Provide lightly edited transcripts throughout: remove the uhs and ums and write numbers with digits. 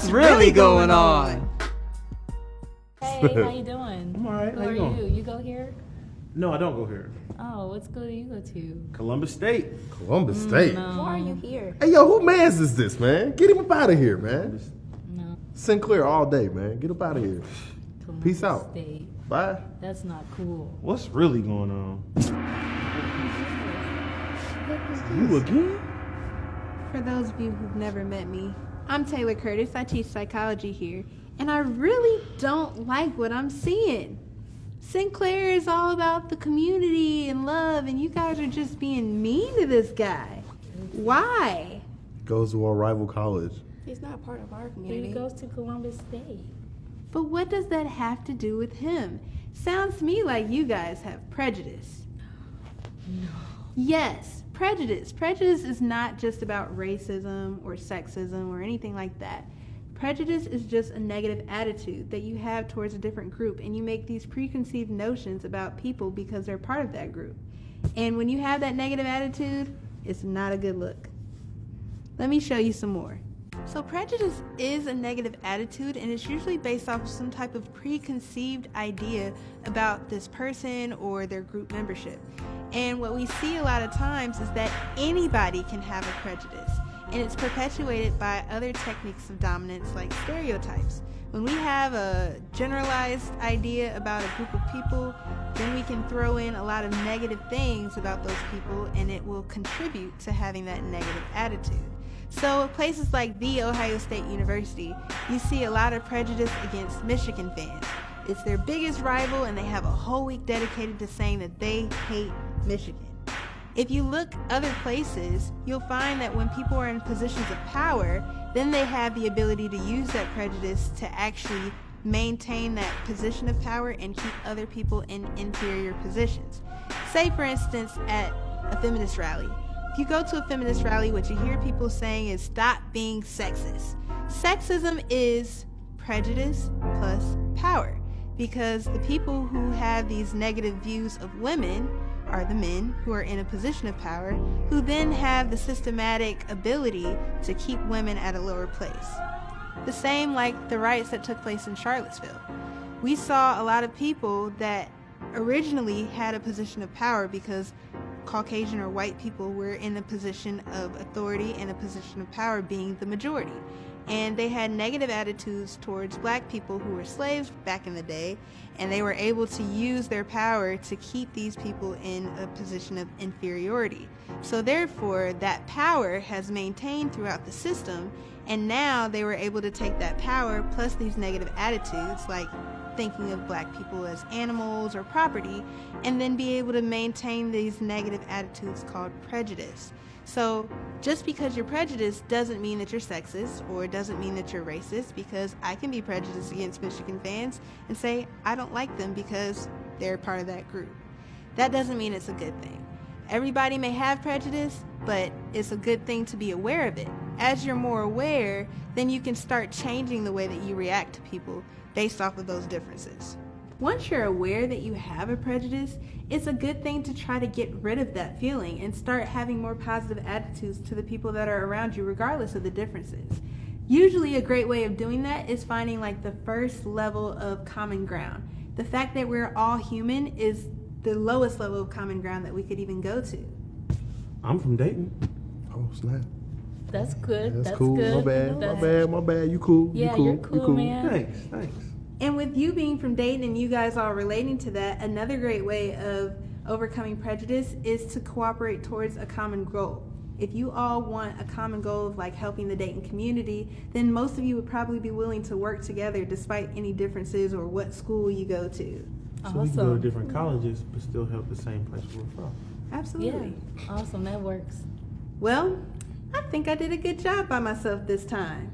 What's really going on? Hey, how you doing? I'm all right. Who How are you doing? you? You go here? No, I don't go here. Oh, what school do you go to? Columbus State. Columbus State. No. Why are you here? Hey, yo, who man's is this, man? Get him up out of here, man. No. Sinclair all day, man. Get up out of here. Columbus Peace out. State. Bye. That's not cool. What's really going on? You again? For those of you who've never met me, I'm Taylor Curtis. I teach psychology here, and I really don't like what I'm seeing. Sinclair is all about the community and love, and you guys are just being mean to this guy. Why? Goes to a rival college. He's not part of our He community. goes to Columbus State. But what does that have to do with him? Sounds to me like you guys have prejudice. No. Yes, prejudice. Prejudice is not just about racism or sexism or anything like that. Prejudice is just a negative attitude that you have towards a different group, and you make these preconceived notions about people because they're part of that group. And when you have that negative attitude, it's not a good look. Let me show you some more. So prejudice is a negative attitude, and it's usually based off of some type of preconceived idea about this person or their group membership. And what we see a lot of times is that anybody can have a prejudice, and it's perpetuated by other techniques of dominance like stereotypes. When we have a generalized idea about a group of people, then we can throw in a lot of negative things about those people, and it will contribute to having that negative attitude. So at places like The Ohio State University, you see a lot of prejudice against Michigan fans. It's their biggest rival, and they have a whole week dedicated to saying that they hate Michigan. If you look other places, you'll find that when people are in positions of power, then they have the ability to use that prejudice to actually maintain that position of power and keep other people in inferior positions. Say, for instance, at a feminist rally. If you go to a feminist rally, what you hear people saying is, stop being sexist. Sexism is prejudice plus power, because the people who have these negative views of women are the men who are in a position of power, who then have the systematic ability to keep women at a lower place. The same like the riots that took place in Charlottesville. We saw a lot of people that originally had a position of power because Caucasian or white people were in a position of authority and a position of power, being the majority. And they had negative attitudes towards black people who were slaves back in the day, and they were able to use their power to keep these people in a position of inferiority. So therefore, that power has maintained throughout the system, and now they were able to take that power plus these negative attitudes, like thinking of black people as animals or property, and then be able to maintain these negative attitudes called prejudice. So just because you're prejudiced doesn't mean that you're sexist, or doesn't mean that you're racist, because I can be prejudiced against Michigan fans and say I don't like them because they're part of that group. That doesn't mean it's a good thing. Everybody may have prejudice, but it's a good thing to be aware of it. As you're more aware, then you can start changing the way that you react to people based off of those differences. Once you're aware that you have a prejudice, it's a good thing to try to get rid of that feeling and start having more positive attitudes to the people that are around you, regardless of the differences. Usually a great way of doing that is finding like the first level of common ground. The fact that we're all human is the lowest level of common ground that we could even go to. I'm from Dayton. Oh, snap. That's good. That's cool. Good. My bad. You cool. Yeah, you you're cool, man. Thanks. And with you being from Dayton and you guys all relating to that, another great way of overcoming prejudice is to cooperate towards a common goal. If you all want a common goal of like helping the Dayton community, then most of you would probably be willing to work together despite any differences or what school you go to. So we can go to different colleges but still help the same place we're from. Absolutely. Yeah, awesome. That works. Well, I think I did a good job by myself this time.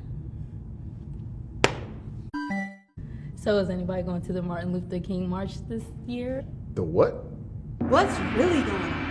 So is anybody going to the Martin Luther King March this year? The what? What's really going on?